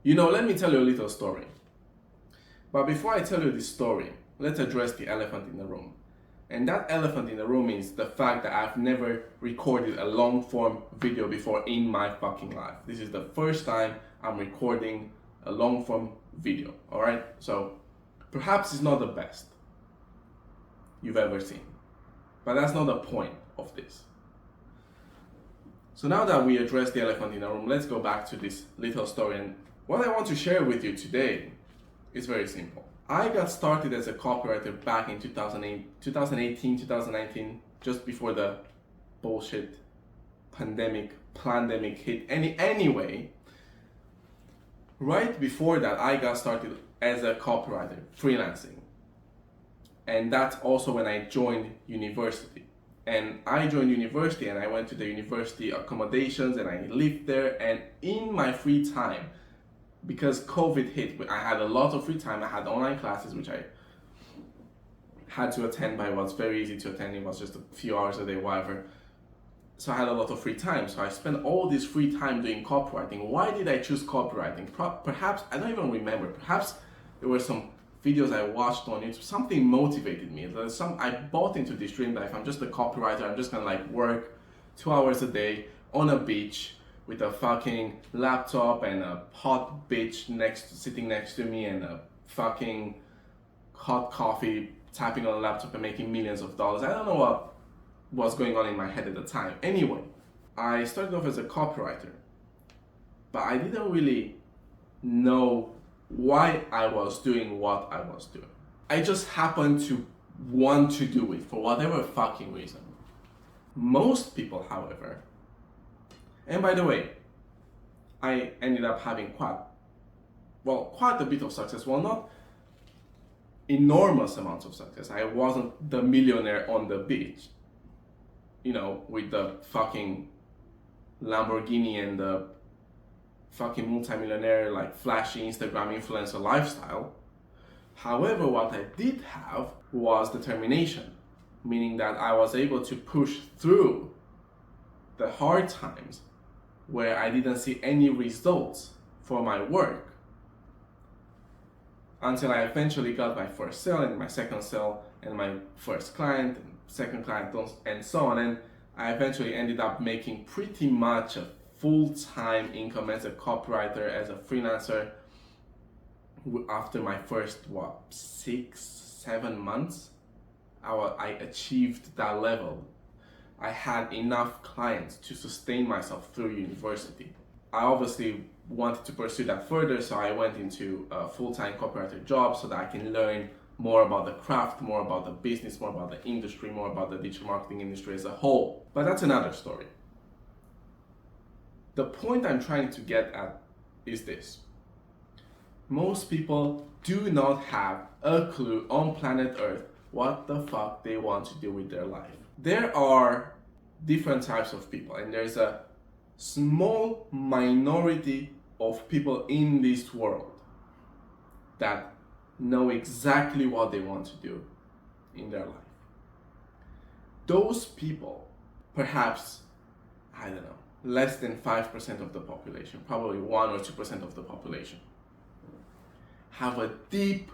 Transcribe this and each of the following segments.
Let me tell you a little story. But before I tell you this story, let's address the elephant in the room. And that elephant in the room is the fact that I've never recorded a long form video before in my fucking life. This is the first time I'm recording a long form video, alright? So perhaps it's not the best you've ever seen, but that's not the point of this. So now that we addressed the elephant in the room, let's go back to this little story. And what I want to share with you today is very simple. I got started as a copywriter back in 2018, 2019, just before the bullshit pandemic hit. Anyway, right before that, I got started as a copywriter, freelancing. And that's also when I joined university. And I joined university and I went to the university accommodations and I lived there. And in my free time, because COVID hit, I had a lot of free time. I had online classes, which I had to attend, but it was very easy to attend. It was just a few hours a day, whatever. So I had a lot of free time. So I spent all this free time doing copywriting. Why did I choose copywriting? Perhaps, I don't even remember. Perhaps there were some videos I watched on YouTube. Something motivated me. I bought into this dream that if I'm just a copywriter, I'm just gonna work 2 hours a day on a beach with a fucking laptop and a hot bitch sitting next to me and a fucking hot coffee, tapping on a laptop and making millions of dollars. I don't know what was going on in my head at the time. Anyway, I started off as a copywriter, but I didn't really know why I was doing what I was doing. I just happened to want to do it for whatever fucking reason. Most people, however, and by the way, I ended up having quite a bit of success. Well, not enormous amounts of success. I wasn't the millionaire on the beach, with the fucking Lamborghini and the fucking multimillionaire, flashy Instagram influencer lifestyle. However, what I did have was determination, meaning that I was able to push through the hard times where I didn't see any results for my work until I eventually got my first sale and my second sale and my first client and second client and so on. And I eventually ended up making pretty much a full-time income as a copywriter, as a freelancer after my first 6-7 months. I achieved that level. I had enough clients to sustain myself through university. I obviously wanted to pursue that further, so I went into a full-time copywriter job so that I can learn more about the craft, more about the business, more about the industry, more about the digital marketing industry as a whole. But that's another story. The point I'm trying to get at is this. Most people do not have a clue on planet Earth what the fuck they want to do with their life. There are different types of people, and there's a small minority of people in this world that know exactly what they want to do in their life. Those people, perhaps, I don't know, less than 5% of the population, probably 1 or 2% of the population, have a deep,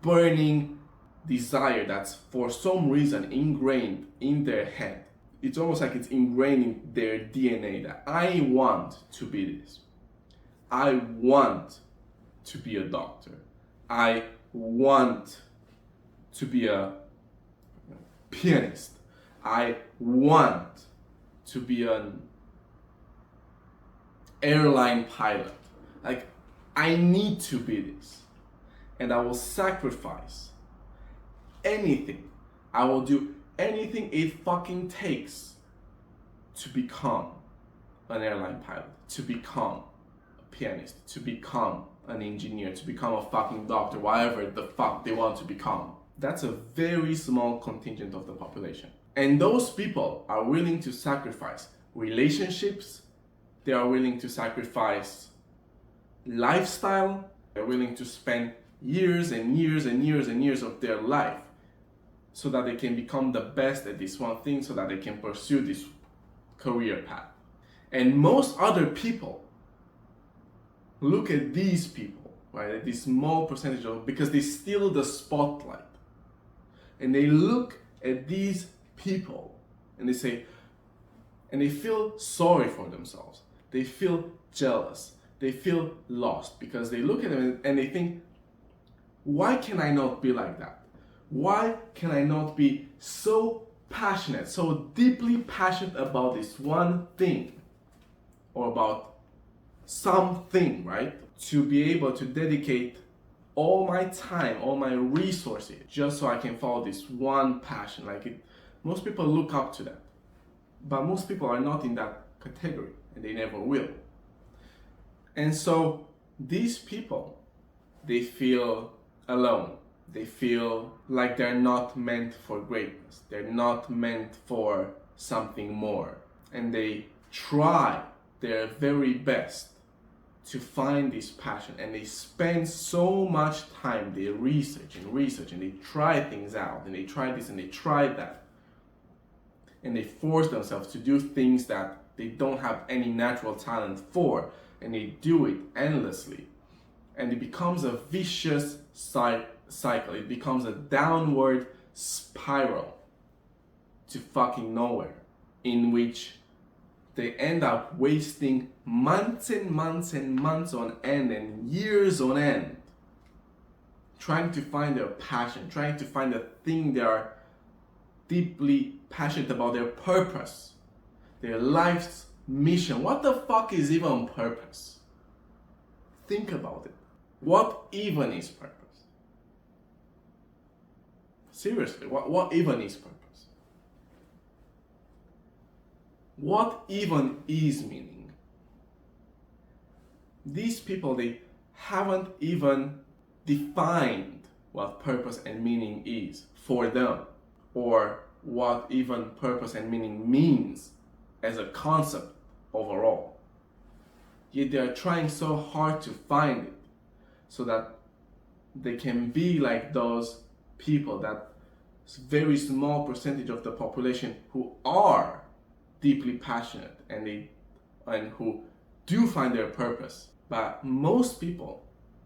burning desire that's for some reason ingrained in their head. It's almost like it's ingrained in their DNA that I want to be this. I want to be a doctor. I want to be a pianist. I want to be an airline pilot. I need to be this. And I will sacrifice anything. I will do anything it fucking takes to become an airline pilot, to become a pianist, to become an engineer, to become a fucking doctor, whatever the fuck they want to become. That's a very small contingent of the population. And those people are willing to sacrifice relationships, they are willing to sacrifice lifestyle, they're willing to spend years and years and years and years of their life so that they can become the best at this one thing, so that they can pursue this career path. And most other people look at these people, right? At this small percentage of, because they steal the spotlight. And they look at these people and they say, and they feel sorry for themselves. They feel jealous. They feel lost because they look at them and they think, why can I not be like that? Why can I not be so passionate, so deeply passionate about this one thing or about something, right? To be able to dedicate all my time, all my resources, just so I can follow this one passion. Most people look up to that, but most people are not in that category, and they never will. And so these people, they feel alone. They feel like they're not meant for greatness. They're not meant for something more. And they try their very best to find this passion, and they spend so much time, they research and they try things out, and they try this and they try that, and they force themselves to do things that they don't have any natural talent for, and they do it endlessly, and it becomes a vicious cycle. It becomes a downward spiral to fucking nowhere, in which they end up wasting months and months and months on end and years on end trying to find their passion, trying to find the thing they are deeply passionate about, their purpose, their life's mission. What the fuck is even purpose? Think about it. What even is purpose? Seriously, what even is purpose? What even is meaning? These people, they haven't even defined what purpose and meaning is for them, or what even purpose and meaning means as a concept overall. Yet they are trying so hard to find it so that they can be like those people, that very small percentage of the population who are deeply passionate and who do find their purpose. But most people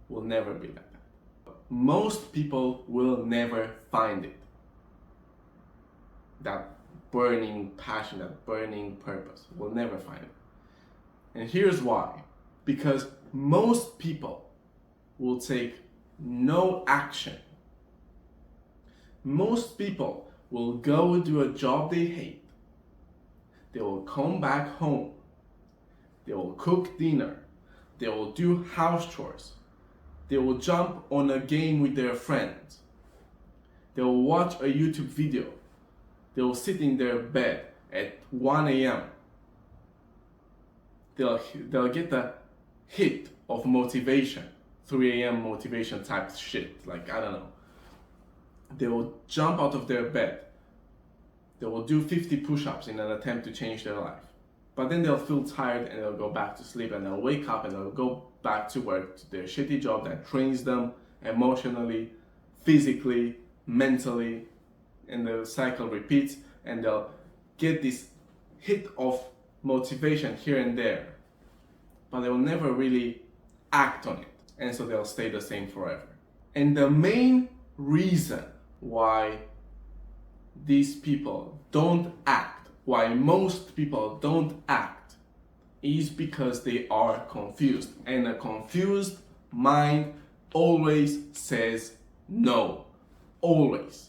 will never be like that. Most people will never find it. That burning passion, that burning purpose, will never find it. And here's why. Because most people will take no action. Most people will go do a job they hate. They will come back home. They will cook dinner. They will do house chores. They will jump on a game with their friends. They will watch a YouTube video. They will sit in their bed at 1 a.m. They'll get a hit of motivation, 3 a.m. motivation type shit, I don't know. They will jump out of their bed. They will do 50 push-ups in an attempt to change their life. But then they'll feel tired and they'll go back to sleep, and they'll wake up and they'll go back to work, to their shitty job that trains them emotionally, physically, mentally, and the cycle repeats, and they'll get this hit of motivation here and there, but they will never really act on it, and so they'll stay the same forever. And the main reason why these people don't act, why most people don't act, is because they are confused, and a confused mind always says no, always.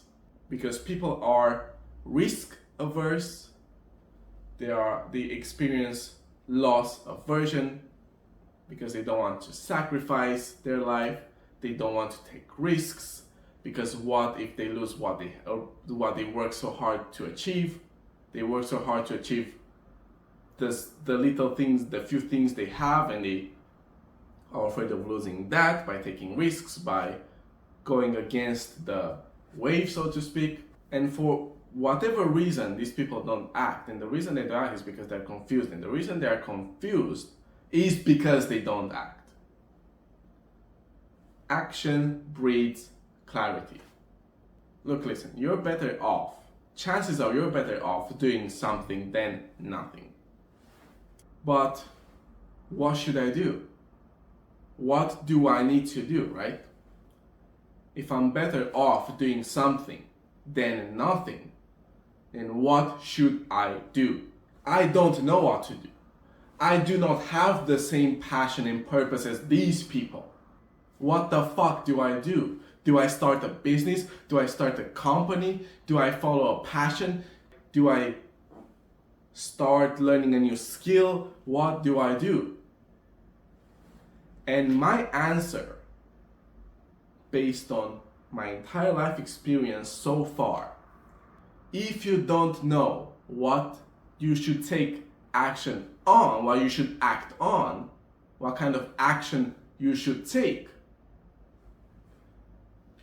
Because people are risk averse, they experience loss aversion because they don't want to sacrifice their life, they don't want to take risks, because what if they lose what they work so hard to achieve? They work so hard to achieve the little things, the few things they have, and they are afraid of losing that by taking risks, by going against the wave, so to speak. And for whatever reason, these people don't act, and the reason they don't act is because they're confused, and the reason they are confused is because they don't act. Action breeds clarity. Look, listen, you're better off. Chances are you're better off doing something than nothing. But what should I do? what do I need to do, right? If I'm better off doing something than nothing, then what should I do? I don't know what to do. I do not have the same passion and purpose as these people. What the fuck do I do? Do I start a business? Do I start a company? Do I follow a passion? Do I start learning a new skill? What do I do? And my answer, based on my entire life experience so far, if you don't know what you should take action on, what you should act on, what kind of action you should take,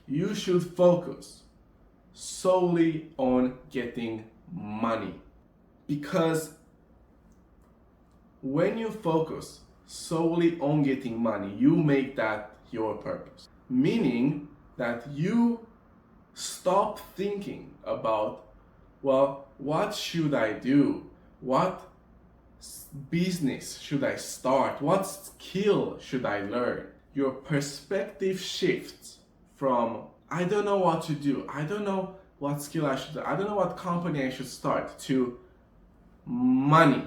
you should focus solely on getting money. Because when you focus solely on getting money, you make that your purpose. Meaning that you stop thinking about, well, what should I do? What business should I start? What skill should I learn? Your perspective shifts from, I don't know what to do, I don't know what skill I should do, I don't know what company I should start, to money.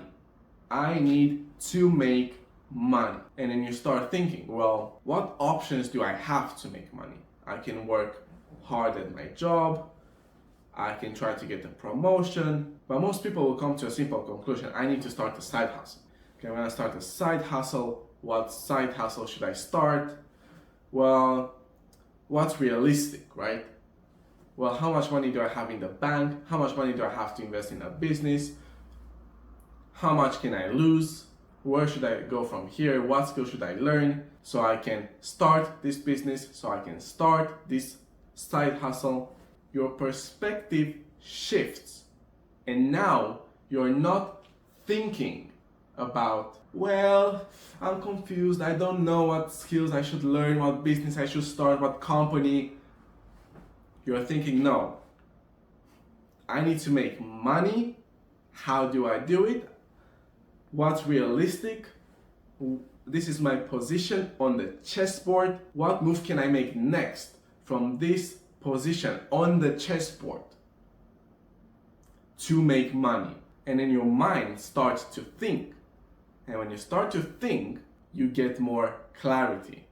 I need to make money. And then you start thinking, well, what options do I have to make money? I can work hard at my job, I can try to get a promotion, but most people will come to a simple conclusion: I need to start a side hustle. Okay, when I start a side hustle, what side hustle should I start? Well, what's realistic, right? Well, how much money do I have in the bank? How much money do I have to invest in a business? How much can I lose? Where should I go from here? What skill should I learn so I can start this business, so I can start this side hustle? Your perspective shifts, and now you're not thinking about, well, I'm confused, I don't know what skills I should learn, what business I should start, what company. You're thinking, no, I need to make money. How do I do it? What's realistic? This is my position on the chessboard. What move can I make next from this position on the chessboard to make money? And then your mind starts to think. And when you start to think, you get more clarity.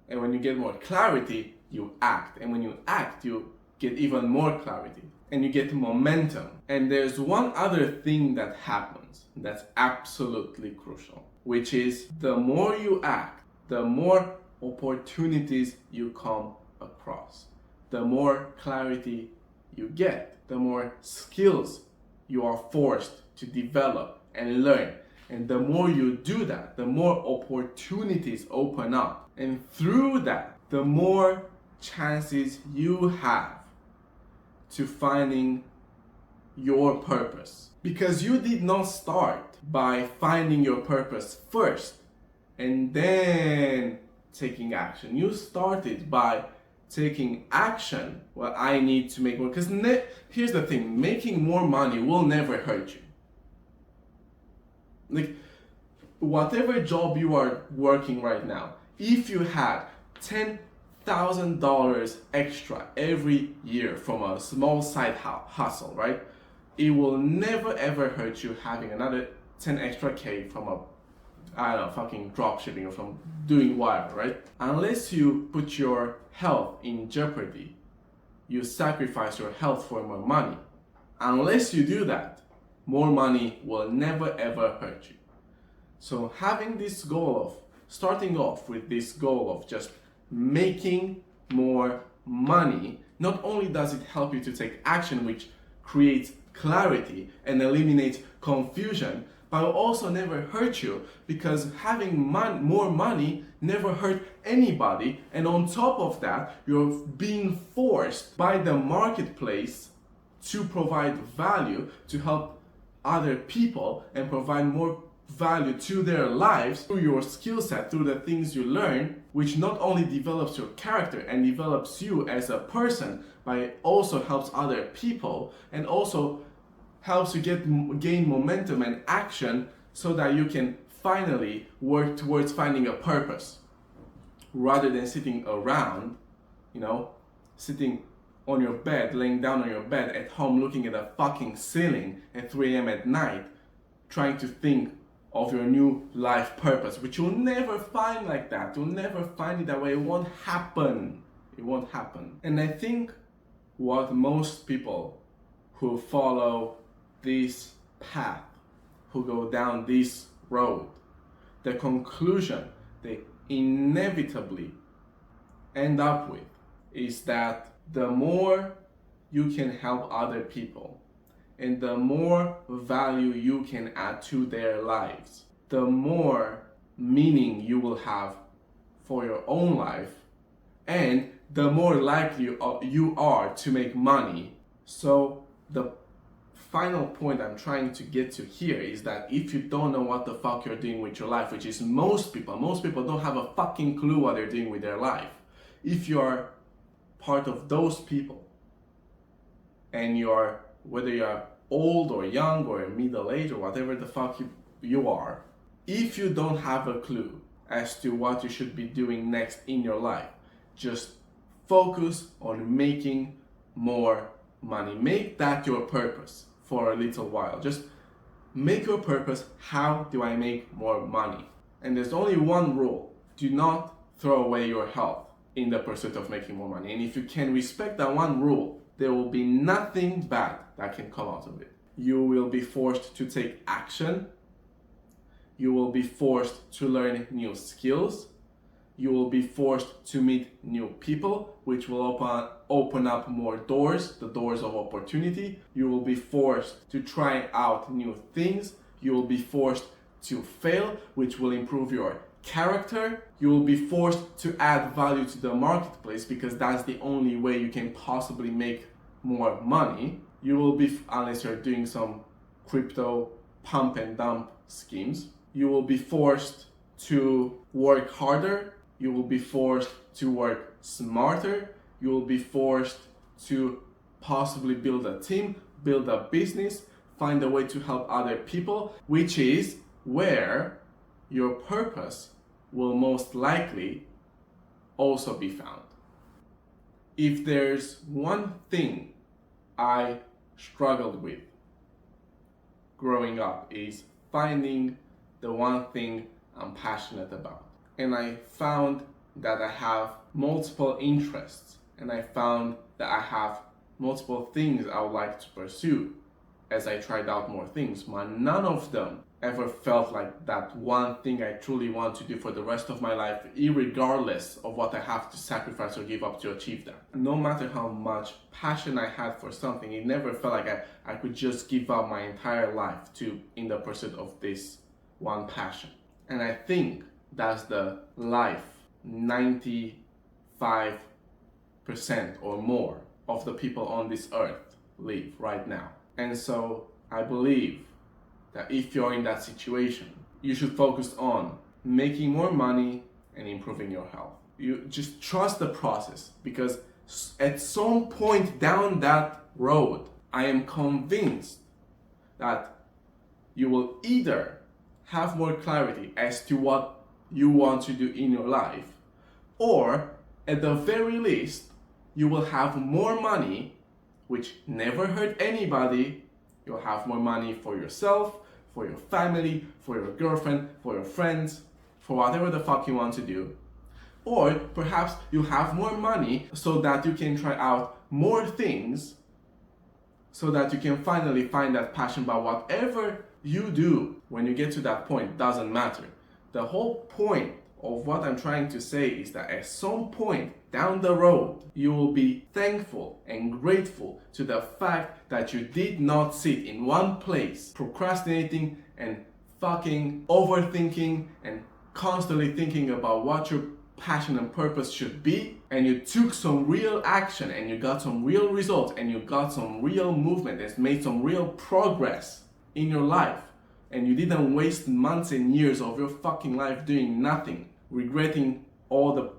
And when you get more clarity, you act. And when you act, you get even more clarity. And you get momentum. And there's one other thing that happens that's absolutely crucial, which is the more you act, the more opportunities you come across, the more clarity you get, the more skills you are forced to develop and learn. And the more you do that, the more opportunities open up. And through that, the more chances you have to finding your purpose. Because you did not start by finding your purpose first and then taking action. You started by taking action. Well, I need to make more. Because here's the thing, making more money will never hurt you. Like, whatever job you are working right now, if you had $10,000 extra every year from a small side hustle, right? It will never ever hurt you having another 10 extra K from a, I don't know, fucking drop shipping or from doing whatever, right? Unless you put your health in jeopardy, you sacrifice your health for more money. Unless you do that, more money will never ever hurt you. So having this goal of, starting off with this goal of just making more money, not only does it help you to take action, which creates clarity and eliminates confusion, but it will also never hurt you, because having more money never hurt anybody. And on top of that, you're being forced by the marketplace to provide value, to help other people and provide more value to their lives through your skill set, through the things you learn, which not only develops your character and develops you as a person, but it also helps other people and also helps you gain momentum and action so that you can finally work towards finding a purpose. rather than sitting around, sitting on your bed, laying down on your bed at home looking at a fucking ceiling at 3 a.m. at night, trying to think of your new life purpose, which you'll never find like that. You'll never find it that way. It won't happen. It won't happen. And I think what most people who follow this path, who go down this road, the conclusion they inevitably end up with is that the more you can help other people and the more value you can add to their lives, the more meaning you will have for your own life, and the more likely you are to make money. So the final point I'm trying to get to here is that if you don't know what the fuck you're doing with your life, which is most people don't have a fucking clue what they're doing with their life. If you are part of those people, and whether you're old or young or middle age or whatever the fuck you are, if you don't have a clue as to what you should be doing next in your life, just focus on making more money. Make that your purpose for a little while. Just make your purpose, how do I make more money? And there's only one rule: do not throw away your health in the pursuit of making more money. And if you can respect that one rule, there will be nothing bad that can come out of it. You will be forced to take action. You will be forced to learn new skills. You will be forced to meet new people, which will open up more doors, the doors of opportunity. You will be forced to try out new things. You will be forced to fail, which will improve your character. You will be forced to add value to the marketplace, because that's the only way you can possibly make more money. You will be, unless you're doing some crypto pump and dump schemes, you will be forced to work harder. You will be forced to work smarter. You will be forced to possibly build a team, build a business, find a way to help other people, which is where your purpose will most likely also be found. If there's one thing I struggled with growing up, is finding the one thing I'm passionate about. And I found that I have multiple interests, and I found that I have multiple things I would like to pursue as I tried out more things. But none of them ever felt like that one thing I truly want to do for the rest of my life, irregardless of what I have to sacrifice or give up to achieve that. No matter how much passion I had for something, it never felt like I could just give up my entire life in the pursuit of this one passion. And I think that's the life 95% or more of the people on this earth live right now. And so I believe that if you're in that situation, you should focus on making more money and improving your health. You just trust the process, because at some point down that road, I am convinced that you will either have more clarity as to what you want to do in your life, or at the very least, you will have more money, which never hurt anybody. You'll have more money for yourself, for your family, for your girlfriend, for your friends, for whatever the fuck you want to do. Or perhaps you have more money so that you can try out more things, so that you can finally find that passion. But whatever you do when you get to that point doesn't matter. The whole point of what I'm trying to say is that at some point down the road, you will be thankful and grateful to the fact that you did not sit in one place procrastinating and fucking overthinking and constantly thinking about what your passion and purpose should be, and you took some real action and you got some real results and you got some real movement and made some real progress in your life. And you didn't waste months and years of your fucking life doing nothing, regretting all the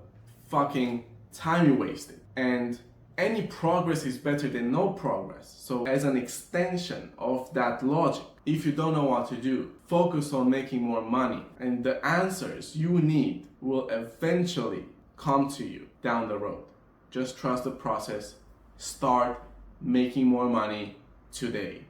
fucking time you wasted. And any progress is better than no progress. So as an extension of that logic, if you don't know what to do, focus on making more money, and the answers you need will eventually come to you down the road. Just trust the process. Start making more money today.